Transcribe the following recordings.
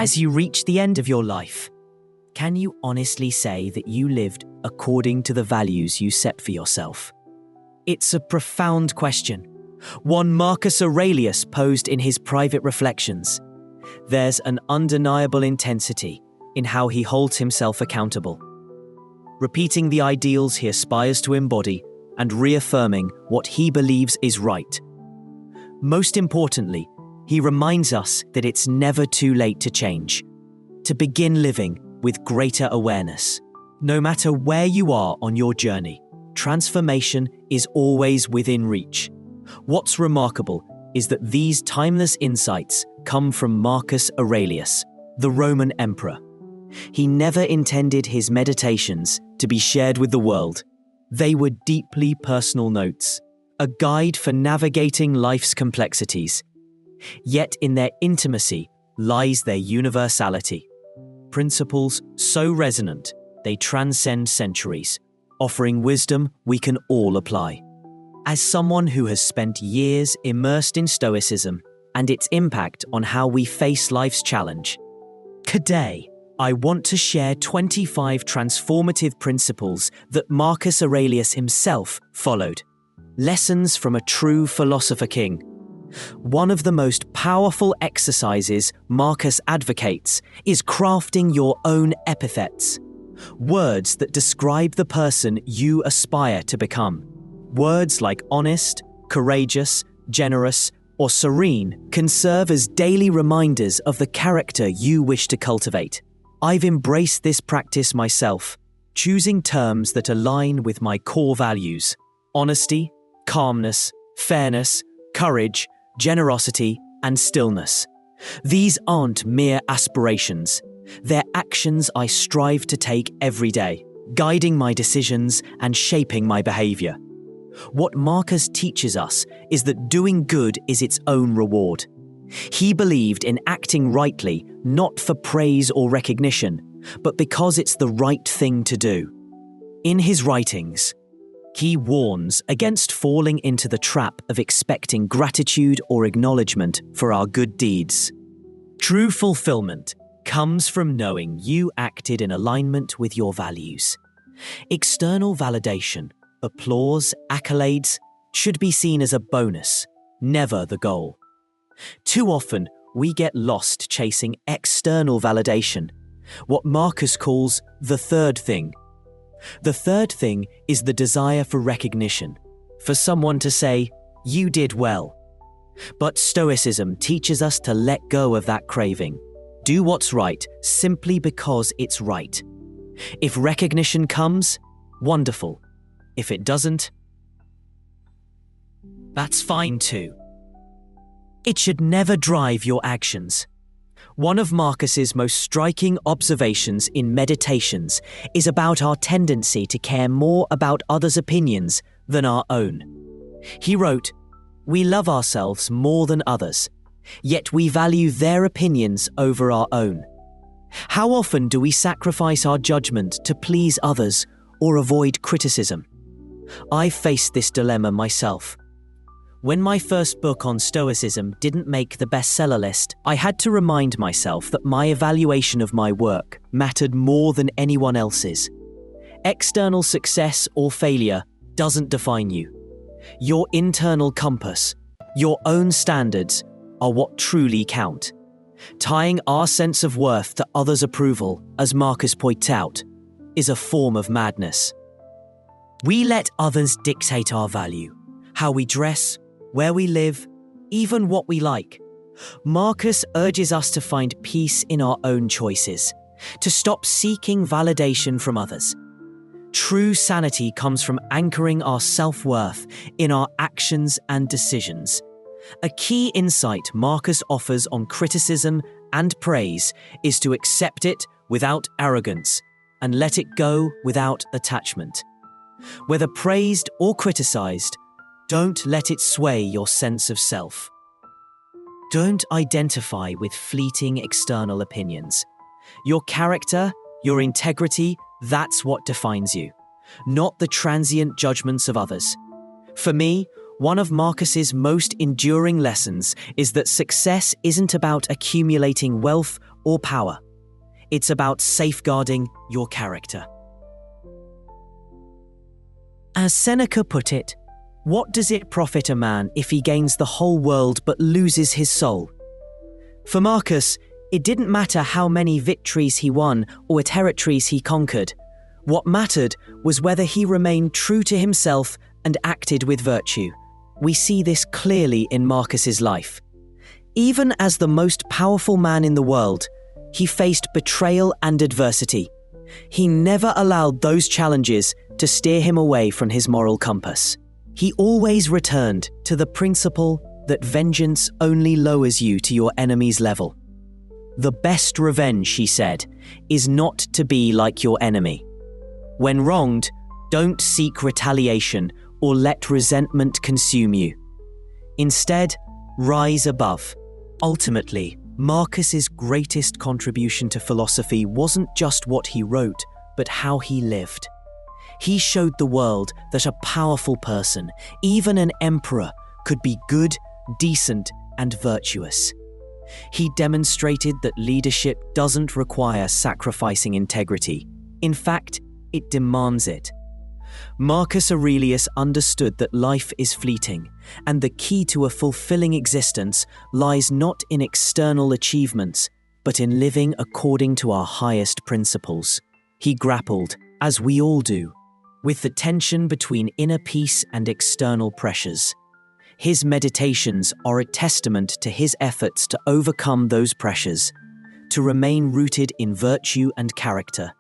As you reach the end of your life, can you honestly say that you lived according to the values you set for yourself? It's a profound question, one Marcus Aurelius posed in his private reflections. There's an undeniable intensity in how he holds himself accountable, repeating the ideals he aspires to embody and reaffirming what he believes is right. Most importantly, he reminds us that it's never too late to change, to begin living with greater awareness. No matter where you are on your journey, transformation is always within reach. What's remarkable is that these timeless insights come from Marcus Aurelius, the Roman emperor. He never intended his meditations to be shared with the world. They were deeply personal notes, a guide for navigating life's complexities. Yet in their intimacy lies their universality. Principles so resonant, they transcend centuries, offering wisdom we can all apply. As someone who has spent years immersed in Stoicism and its impact on how we face life's challenge, today I want to share 25 transformative principles that Marcus Aurelius himself followed. Lessons from a true philosopher king. One of the most powerful exercises Marcus advocates is crafting your own epithets, words that describe the person you aspire to become. Words like honest, courageous, generous, or serene can serve as daily reminders of the character you wish to cultivate. I've embraced this practice myself, choosing terms that align with my core values: honesty, calmness, fairness, courage, generosity, and stillness. These aren't mere aspirations. They're actions I strive to take every day, guiding my decisions and shaping my behavior. What Marcus teaches us is that doing good is its own reward. He believed in acting rightly, not for praise or recognition, but because it's the right thing to do. In his writings, he warns against falling into the trap of expecting gratitude or acknowledgement for our good deeds. True fulfillment comes from knowing you acted in alignment with your values. External validation, applause, accolades should be seen as a bonus, never the goal. Too often, we get lost chasing external validation, what Marcus calls the third thing. The third thing is the desire for recognition, for someone to say, "You did well." But Stoicism teaches us to let go of that craving. Do what's right simply because it's right. If recognition comes, wonderful. If it doesn't, that's fine too. It should never drive your actions. One of Marcus's most striking observations in Meditations is about our tendency to care more about others' opinions than our own. He wrote, "We love ourselves more than others, yet we value their opinions over our own. How often do we sacrifice our judgment to please others or avoid criticism?" I faced this dilemma myself. When my first book on Stoicism didn't make the bestseller list, I had to remind myself that my evaluation of my work mattered more than anyone else's. External success or failure doesn't define you. Your internal compass, your own standards, are what truly count. Tying our sense of worth to others' approval, as Marcus points out, is a form of madness. We let others dictate our value, how we dress, where we live, even what we like. Marcus urges us to find peace in our own choices, to stop seeking validation from others. True sanity comes from anchoring our self-worth in our actions and decisions. A key insight Marcus offers on criticism and praise is to accept it without arrogance and let it go without attachment. Whether praised or criticized, don't let it sway your sense of self. Don't identify with fleeting external opinions. Your character, your integrity, that's what defines you, not the transient judgments of others. For me, One of Marcus's most enduring lessons is that success isn't about accumulating wealth or power. It's about safeguarding your character. As Seneca put it, what does it profit a man if he gains the whole world but loses his soul? For Marcus, it didn't matter how many victories he won or territories he conquered. What mattered was whether he remained true to himself and acted with virtue. We see this clearly in Marcus's life. Even as the most powerful man in the world, he faced betrayal and adversity. He never allowed those challenges to steer him away from his moral compass. He always returned to the principle that vengeance only lowers you to your enemy's level. The best revenge, he said, is not to be like your enemy. When wronged, don't seek retaliation or let resentment consume you. Instead, rise above. Ultimately, Marcus's greatest contribution to philosophy wasn't just what he wrote, but how he lived. He showed the world that a powerful person, even an emperor, could be good, decent, and virtuous. He demonstrated that leadership doesn't require sacrificing integrity. In fact, it demands it. Marcus Aurelius understood that life is fleeting, and the key to a fulfilling existence lies not in external achievements, but in living according to our highest principles. He grappled, as we all do, with the tension between inner peace and external pressures. His meditations are a testament to his efforts to overcome those pressures, to remain rooted in virtue and character.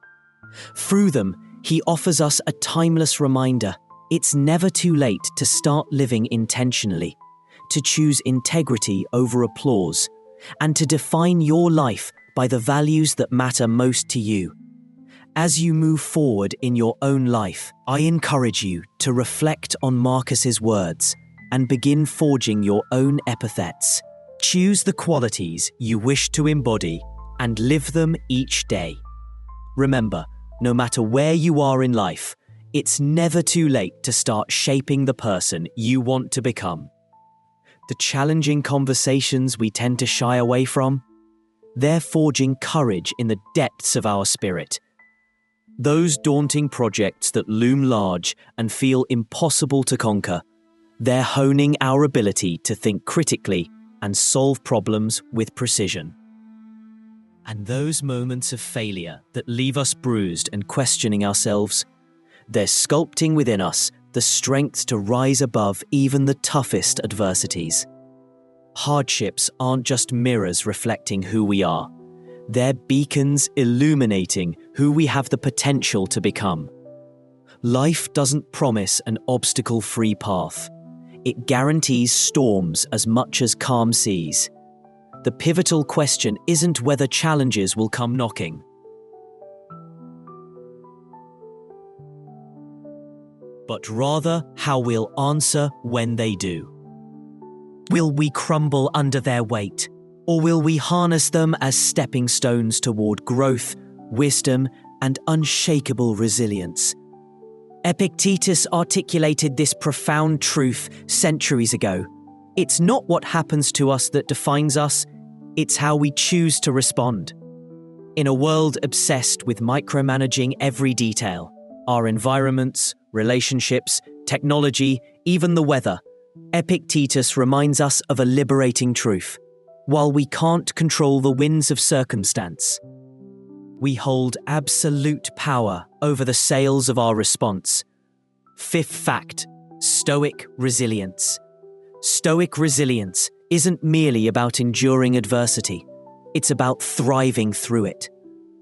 Through them, he offers us a timeless reminder: it's never too late to start living intentionally, to choose integrity over applause, and to define your life by the values that matter most to you. As you move forward in your own life, I encourage you to reflect on Marcus's words and begin forging your own epithets. Choose the qualities you wish to embody and live them each day. Remember, no matter where you are in life, it's never too late to start shaping the person you want to become. The challenging conversations we tend to shy away from, they're forging courage in the depths of our spirit. Those daunting projects that loom large and feel impossible to conquer, they're honing our ability to think critically and solve problems with precision. And those moments of failure that leave us bruised and questioning ourselves, they're sculpting within us the strength to rise above even the toughest adversities. Hardships aren't just mirrors reflecting who we are. They're beacons illuminating who we have the potential to become. Life doesn't promise an obstacle-free path. It guarantees storms as much as calm seas. The pivotal question isn't whether challenges will come knocking, but rather how we'll answer when they do. Will we crumble under their weight, or will we harness them as stepping stones toward growth, wisdom, and unshakable resilience? Epictetus articulated this profound truth centuries ago. It's not what happens to us that defines us, it's how we choose to respond. In a world obsessed with micromanaging every detail, our environments, relationships, technology, even the weather, Epictetus reminds us of a liberating truth. While we can't control the winds of circumstance, we hold absolute power over the sails of our response. Fifth fact: Stoic resilience. Stoic resilience isn't merely about enduring adversity. It's about thriving through it.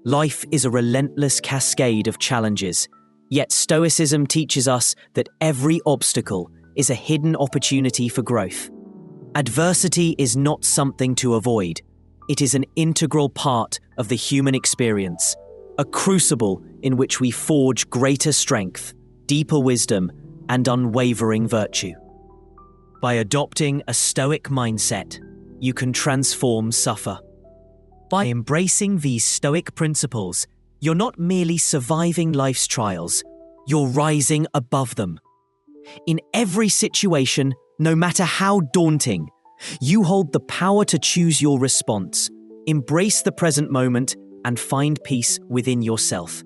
Life is a relentless cascade of challenges, yet Stoicism teaches us that every obstacle is a hidden opportunity for growth. Adversity is not something to avoid. It is an integral part of the human experience, a crucible in which we forge greater strength, deeper wisdom, and unwavering virtue. By adopting a Stoic mindset, you can transform suffer. By embracing these Stoic principles, you're not merely surviving life's trials, you're rising above them. In every situation, no matter how daunting, you hold the power to choose your response, embrace the present moment, and find peace within yourself.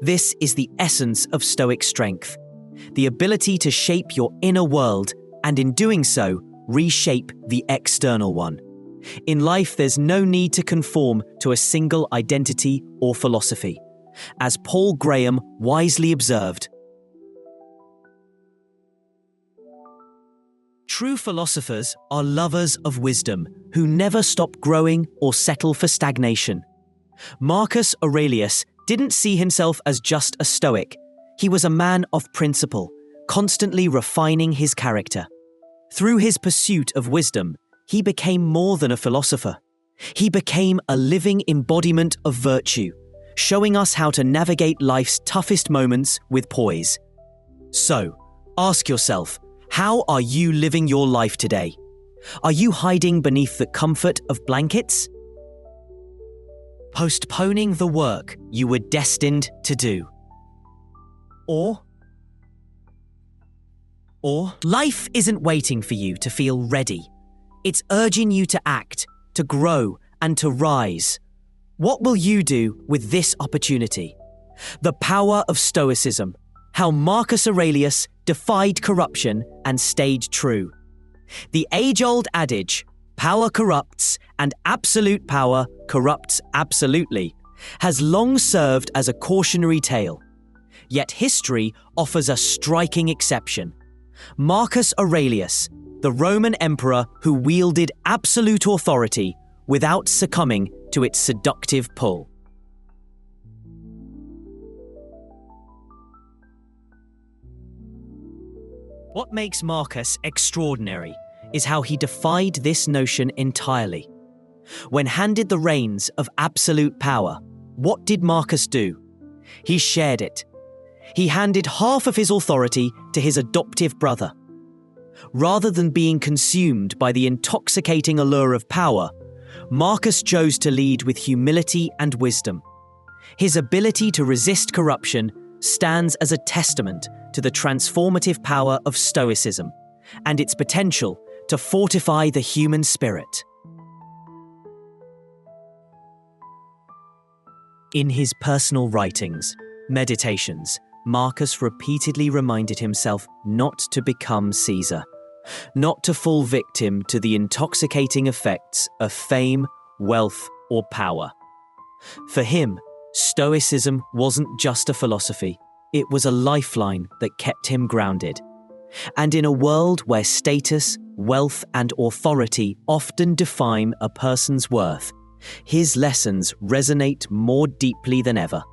This is the essence of Stoic strength, the ability to shape your inner world and in doing so, reshape the external one. In life, there's no need to conform to a single identity or philosophy. As Paul Graham wisely observed, true philosophers are lovers of wisdom who never stop growing or settle for stagnation. Marcus Aurelius didn't see himself as just a Stoic. He was a man of principle, constantly refining his character. Through his pursuit of wisdom, he became more than a philosopher. He became a living embodiment of virtue, showing us how to navigate life's toughest moments with poise. So, ask yourself, how are you living your life today? Are you hiding beneath the comfort of blankets? Postponing the work you were destined to do? Or life isn't waiting for you to feel ready. It's urging you to act, to grow, and to rise. What will you do with this opportunity? The power of Stoicism, how Marcus Aurelius defied corruption and stayed true. The age-old adage, power corrupts and absolute power corrupts absolutely, has long served as a cautionary tale. Yet history offers a striking exception. Marcus Aurelius, the Roman emperor who wielded absolute authority without succumbing to its seductive pull. What makes Marcus extraordinary is how he defied this notion entirely. When handed the reins of absolute power, what did Marcus do? He shared it. He handed half of his authority to his adoptive brother. Rather than being consumed by the intoxicating allure of power, Marcus chose to lead with humility and wisdom. His ability to resist corruption stands as a testament to the transformative power of Stoicism and its potential to fortify the human spirit. In his personal writings, meditations, Marcus repeatedly reminded himself not to become Caesar, not to fall victim to the intoxicating effects of fame, wealth, or power. For him, Stoicism wasn't just a philosophy, it was a lifeline that kept him grounded. And in a world where status, wealth, and authority often define a person's worth, his lessons resonate more deeply than ever.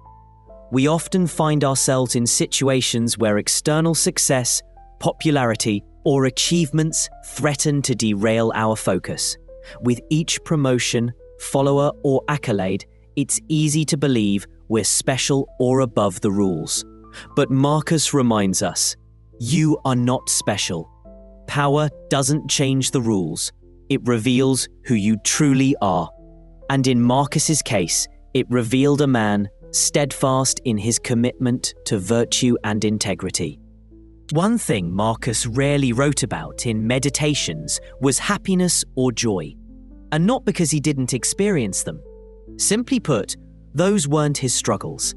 We often find ourselves in situations where external success, popularity, or achievements threaten to derail our focus. With each promotion, follower, or accolade, it's easy to believe we're special or above the rules. But Marcus reminds us, you are not special. Power doesn't change the rules. It reveals who you truly are. And in Marcus's case, it revealed a man steadfast in his commitment to virtue and integrity. One thing Marcus rarely wrote about in Meditations was happiness or joy, and not because he didn't experience them. Simply put, those weren't his struggles.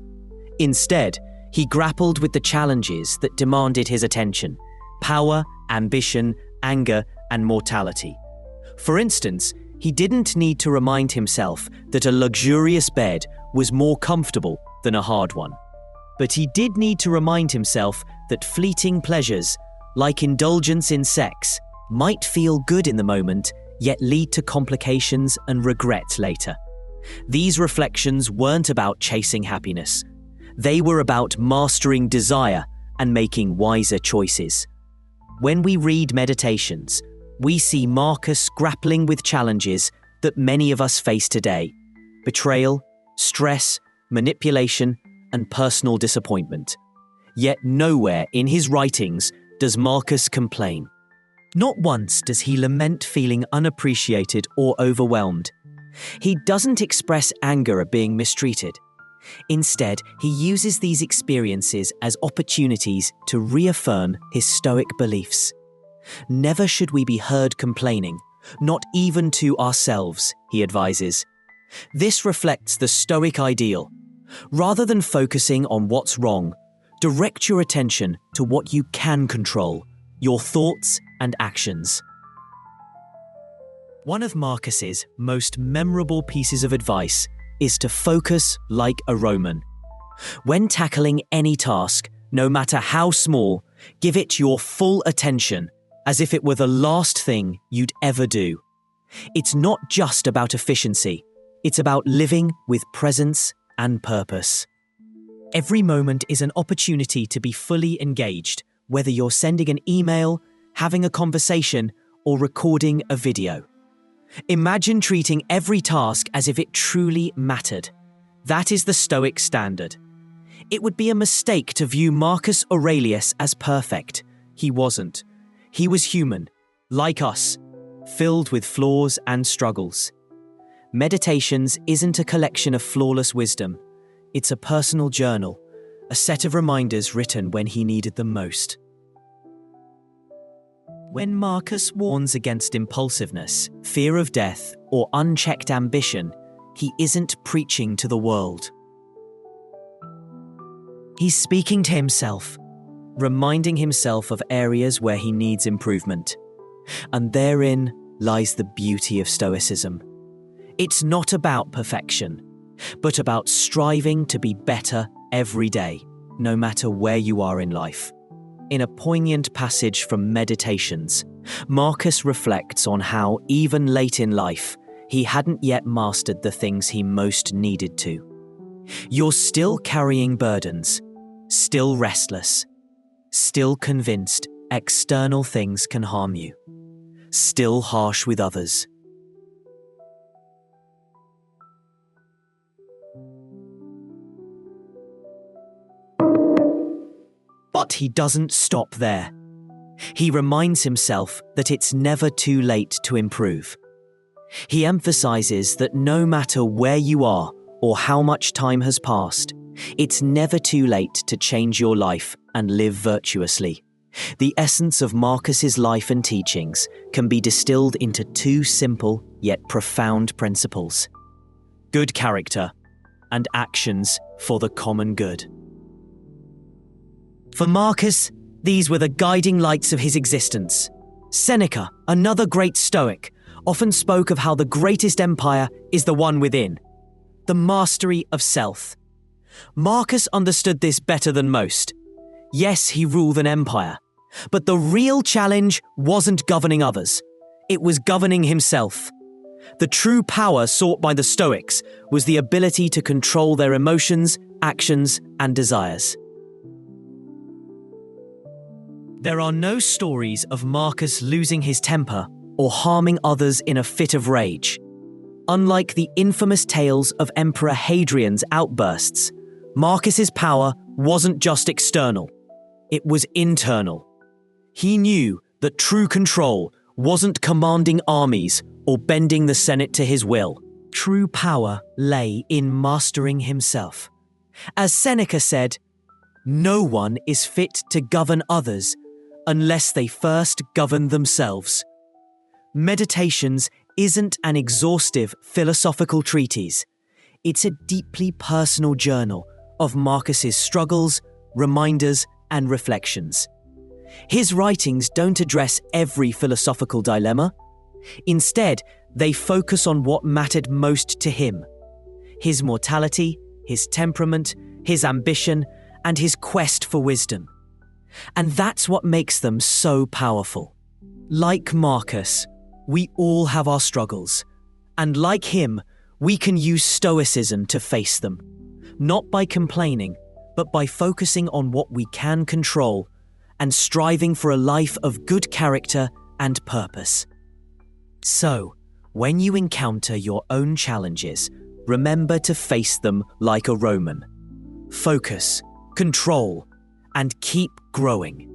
Instead, he grappled with the challenges that demanded his attention: power, ambition, anger, and mortality. For instance, he didn't need to remind himself that a luxurious bed was more comfortable than a hard one. But he did need to remind himself that fleeting pleasures, like indulgence in sex, might feel good in the moment, yet lead to complications and regret later. These reflections weren't about chasing happiness. They were about mastering desire and making wiser choices. When we read Meditations, we see Marcus grappling with challenges that many of us face today: betrayal, stress, manipulation, and personal disappointment. Yet nowhere in his writings does Marcus complain. Not once does he lament feeling unappreciated or overwhelmed. He doesn't express anger at being mistreated. Instead, he uses these experiences as opportunities to reaffirm his Stoic beliefs. Never should we be heard complaining, not even to ourselves, he advises. This reflects the Stoic ideal. Rather than focusing on what's wrong, direct your attention to what you can control, your thoughts and actions. One of Marcus's most memorable pieces of advice is to focus like a Roman. When tackling any task, no matter how small, give it your full attention, as if it were the last thing you'd ever do. It's not just about efficiency, it's about living with presence and purpose. Every moment is an opportunity to be fully engaged, whether you're sending an email, having a conversation, or recording a video. Imagine treating every task as if it truly mattered. That is the Stoic standard. It would be a mistake to view Marcus Aurelius as perfect. He wasn't. He was human, like us, filled with flaws and struggles. Meditations isn't a collection of flawless wisdom. It's a personal journal, a set of reminders written when he needed them most. When Marcus warns against impulsiveness, fear of death, or unchecked ambition, he isn't preaching to the world. He's speaking to himself, reminding himself of areas where he needs improvement. And therein lies the beauty of Stoicism. It's not about perfection, but about striving to be better every day, no matter where you are in life. In a poignant passage from Meditations, Marcus reflects on how, even late in life, he hadn't yet mastered the things he most needed to. You're still carrying burdens, still restless, still convinced external things can harm you, still harsh with others. But he doesn't stop there. He reminds himself that it's never too late to improve. He emphasizes that no matter where you are or how much time has passed, it's never too late to change your life and live virtuously. The essence of Marcus's life and teachings can be distilled into two simple yet profound principles: good character and actions for the common good. For Marcus, these were the guiding lights of his existence. Seneca, another great Stoic, often spoke of how the greatest empire is the one within, the mastery of self. Marcus understood this better than most. Yes, he ruled an empire, but the real challenge wasn't governing others. It was governing himself. The true power sought by the Stoics was the ability to control their emotions, actions, and desires. There are no stories of Marcus losing his temper or harming others in a fit of rage. Unlike the infamous tales of Emperor Hadrian's outbursts, Marcus's power wasn't just external, it was internal. He knew that true control wasn't commanding armies or bending the Senate to his will. True power lay in mastering himself. As Seneca said, "No one is fit to govern others unless they first govern themselves." Meditations isn't an exhaustive philosophical treatise. It's a deeply personal journal of Marcus's struggles, reminders, and reflections. His writings don't address every philosophical dilemma. Instead, they focus on what mattered most to him: his mortality, his temperament, his ambition, and his quest for wisdom. And that's what makes them so powerful. Like Marcus, we all have our struggles. And like him, we can use Stoicism to face them. Not by complaining, but by focusing on what we can control and striving for a life of good character and purpose. So, when you encounter your own challenges, remember to face them like a Roman. Focus, control, and keep growing.